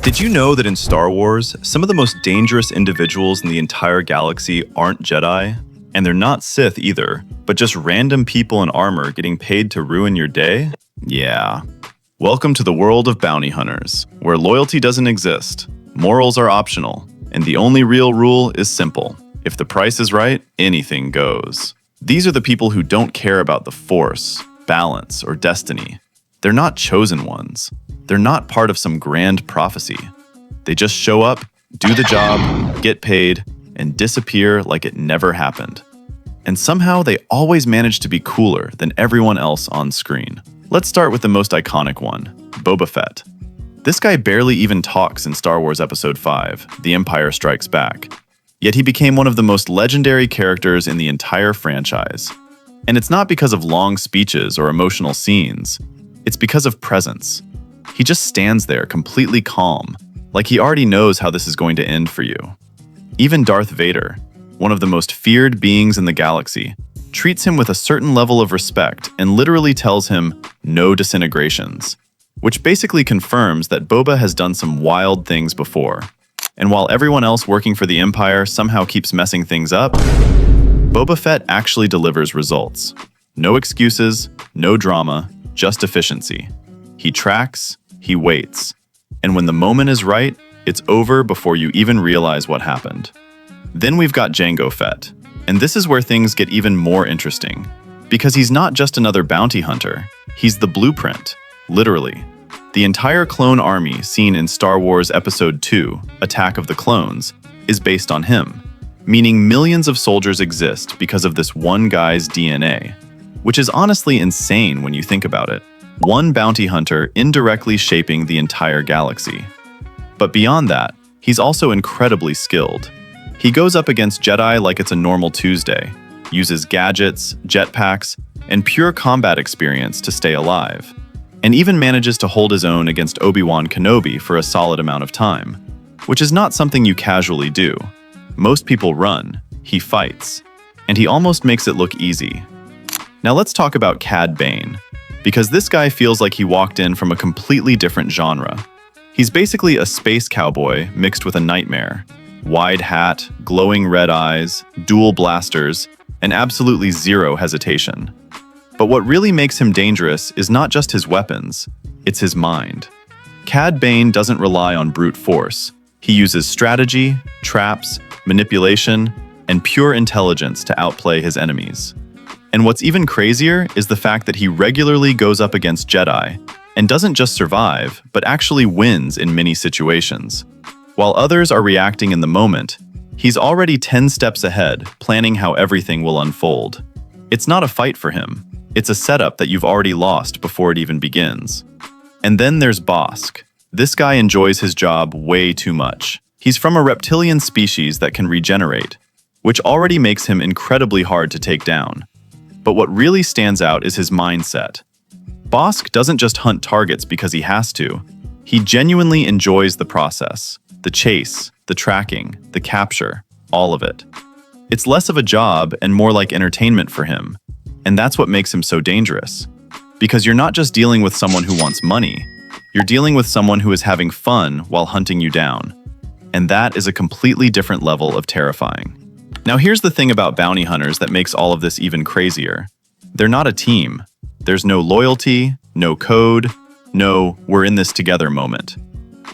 Did you know that in Star Wars, some of the most dangerous individuals in the entire galaxy aren't Jedi? And they're not Sith either, but just random people in armor getting paid to ruin your day? Yeah. Welcome to the world of bounty hunters, where loyalty doesn't exist, morals are optional, and the only real rule is simple. If the price is right, anything goes. These are the people who don't care about the Force, balance, or destiny. They're not chosen ones. They're not part of some grand prophecy. They just show up, do the job, get paid, and disappear like it never happened. And somehow they always manage to be cooler than everyone else on screen. Let's start with the most iconic one, Boba Fett. This guy barely even talks in Star Wars Episode 5, The Empire Strikes Back. Yet he became one of the most legendary characters in the entire franchise. And it's not because of long speeches or emotional scenes. It's because of presence. He just stands there completely calm, like he already knows how this is going to end for you. Even Darth Vader, one of the most feared beings in the galaxy, treats him with a certain level of respect and literally tells him, no disintegrations, which basically confirms that Boba has done some wild things before. And while everyone else working for the Empire somehow keeps messing things up, Boba Fett actually delivers results. No excuses, no drama, just efficiency. He tracks, he waits, and when the moment is right, it's over before you even realize what happened. Then we've got Jango Fett, and this is where things get even more interesting, because he's not just another bounty hunter, he's the blueprint, literally. The entire clone army seen in Star Wars Episode 2, Attack of the Clones, is based on him, meaning millions of soldiers exist because of this one guy's DNA, which is honestly insane when you think about it. One bounty hunter indirectly shaping the entire galaxy. But beyond that, he's also incredibly skilled. He goes up against Jedi like it's a normal Tuesday, uses gadgets, jetpacks, and pure combat experience to stay alive, and even manages to hold his own against Obi-Wan Kenobi for a solid amount of time, which is not something you casually do. Most people run, he fights, and he almost makes it look easy. Now let's talk about Cad Bane, because this guy feels like he walked in from a completely different genre. He's basically a space cowboy mixed with a nightmare. Wide hat, glowing red eyes, dual blasters, and absolutely zero hesitation. But what really makes him dangerous is not just his weapons, it's his mind. Cad Bane doesn't rely on brute force. He uses strategy, traps, manipulation, and pure intelligence to outplay his enemies. And what's even crazier is the fact that he regularly goes up against Jedi, and doesn't just survive, but actually wins in many situations. While others are reacting in the moment, he's already 10 steps ahead, planning how everything will unfold. It's not a fight for him, it's a setup that you've already lost before it even begins. And then there's Bossk. This guy enjoys his job way too much. He's from a reptilian species that can regenerate, which already makes him incredibly hard to take down. But what really stands out is his mindset. Bossk doesn't just hunt targets because he has to. He genuinely enjoys the process, the chase, the tracking, the capture, all of it. It's less of a job and more like entertainment for him. And that's what makes him so dangerous. Because you're not just dealing with someone who wants money, you're dealing with someone who is having fun while hunting you down. And that is a completely different level of terrifying. Now here's the thing about bounty hunters that makes all of this even crazier. They're not a team. There's no loyalty, no code, no we're in this together moment.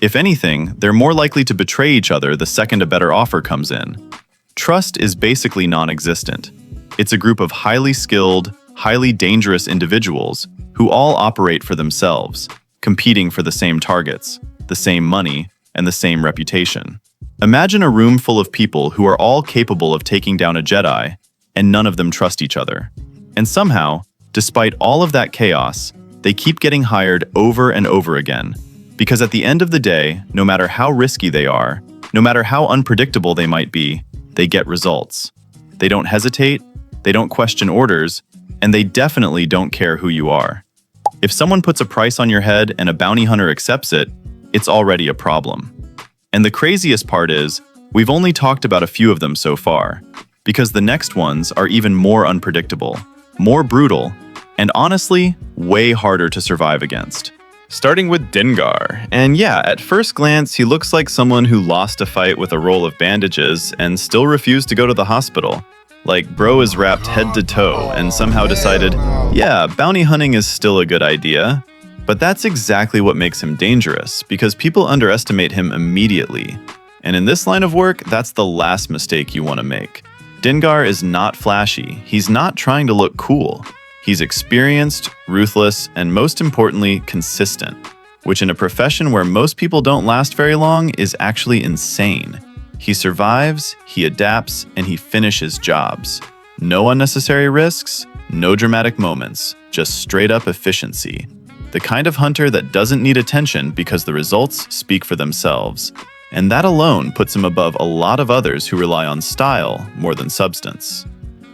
If anything, they're more likely to betray each other the second a better offer comes in. Trust is basically non-existent. It's a group of highly skilled, highly dangerous individuals who all operate for themselves, competing for the same targets, the same money, and the same reputation. Imagine a room full of people who are all capable of taking down a Jedi, and none of them trust each other. And somehow, despite all of that chaos, they keep getting hired over and over again. Because at the end of the day, no matter how risky they are, no matter how unpredictable they might be, they get results. They don't hesitate, they don't question orders, and they definitely don't care who you are. If someone puts a price on your head and a bounty hunter accepts it, it's already a problem. And the craziest part is, we've only talked about a few of them so far, because the next ones are even more unpredictable, more brutal, and honestly, way harder to survive against. Starting with Dengar. And yeah, at first glance, he looks like someone who lost a fight with a roll of bandages and still refused to go to the hospital. Like, bro is wrapped head to toe and somehow decided, yeah, bounty hunting is still a good idea. But that's exactly what makes him dangerous, because people underestimate him immediately. And in this line of work, that's the last mistake you want to make. Dengar is not flashy. He's not trying to look cool. He's experienced, ruthless, and most importantly, consistent, which in a profession where most people don't last very long is actually insane. He survives, he adapts, and he finishes jobs. No unnecessary risks, no dramatic moments, just straight up efficiency. The kind of hunter that doesn't need attention because the results speak for themselves. And that alone puts him above a lot of others who rely on style more than substance.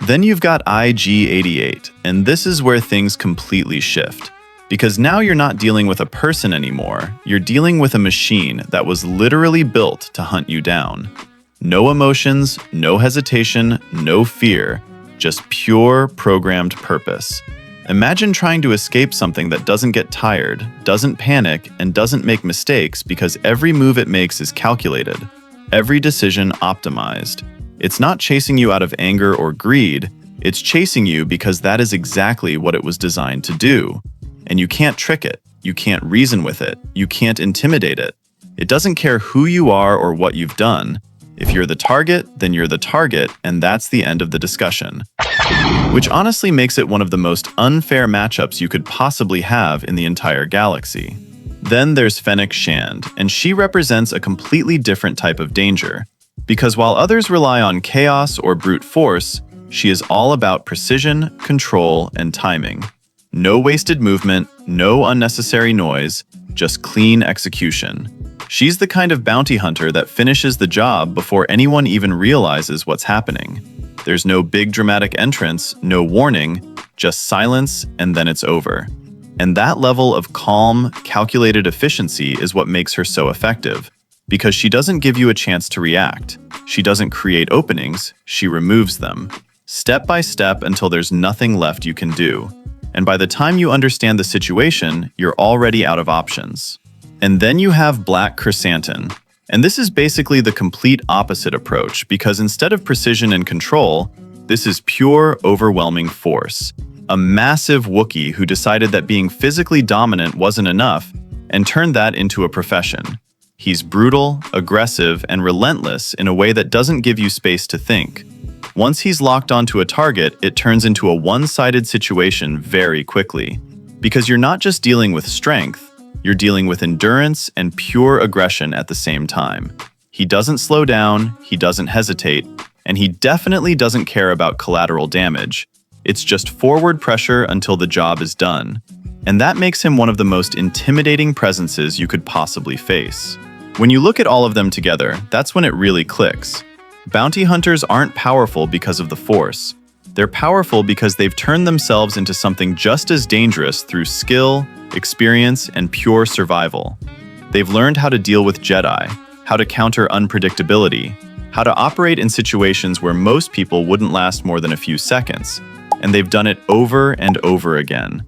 Then you've got IG-88, and this is where things completely shift. Because now you're not dealing with a person anymore, you're dealing with a machine that was literally built to hunt you down. No emotions, no hesitation, no fear, just pure programmed purpose. Imagine trying to escape something that doesn't get tired, doesn't panic, and doesn't make mistakes because every move it makes is calculated, every decision optimized. It's not chasing you out of anger or greed, it's chasing you because that is exactly what it was designed to do. And you can't trick it, you can't reason with it, you can't intimidate it. It doesn't care who you are or what you've done. If you're the target, then you're the target, and that's the end of the discussion. Which honestly makes it one of the most unfair matchups you could possibly have in the entire galaxy. Then there's Fennec Shand, and she represents a completely different type of danger. Because while others rely on chaos or brute force, she is all about precision, control, and timing. No wasted movement, no unnecessary noise, just clean execution. She's the kind of bounty hunter that finishes the job before anyone even realizes what's happening. There's no big dramatic entrance, no warning, just silence, and then it's over. And that level of calm, calculated efficiency is what makes her so effective. Because she doesn't give you a chance to react. She doesn't create openings, she removes them. Step by step until there's nothing left you can do. And by the time you understand the situation, you're already out of options. And then you have Black Krrsantan. And this is basically the complete opposite approach, because instead of precision and control, this is pure, overwhelming force. A massive Wookiee who decided that being physically dominant wasn't enough and turned that into a profession. He's brutal, aggressive, and relentless in a way that doesn't give you space to think. Once he's locked onto a target, it turns into a one-sided situation very quickly. Because you're not just dealing with strength, you're dealing with endurance and pure aggression at the same time. He doesn't slow down, he doesn't hesitate, and he definitely doesn't care about collateral damage. It's just forward pressure until the job is done. And that makes him one of the most intimidating presences you could possibly face. When you look at all of them together, that's when it really clicks. Bounty hunters aren't powerful because of the Force. They're powerful because they've turned themselves into something just as dangerous through skill, experience, and pure survival. They've learned how to deal with Jedi, how to counter unpredictability, how to operate in situations where most people wouldn't last more than a few seconds, and they've done it over and over again.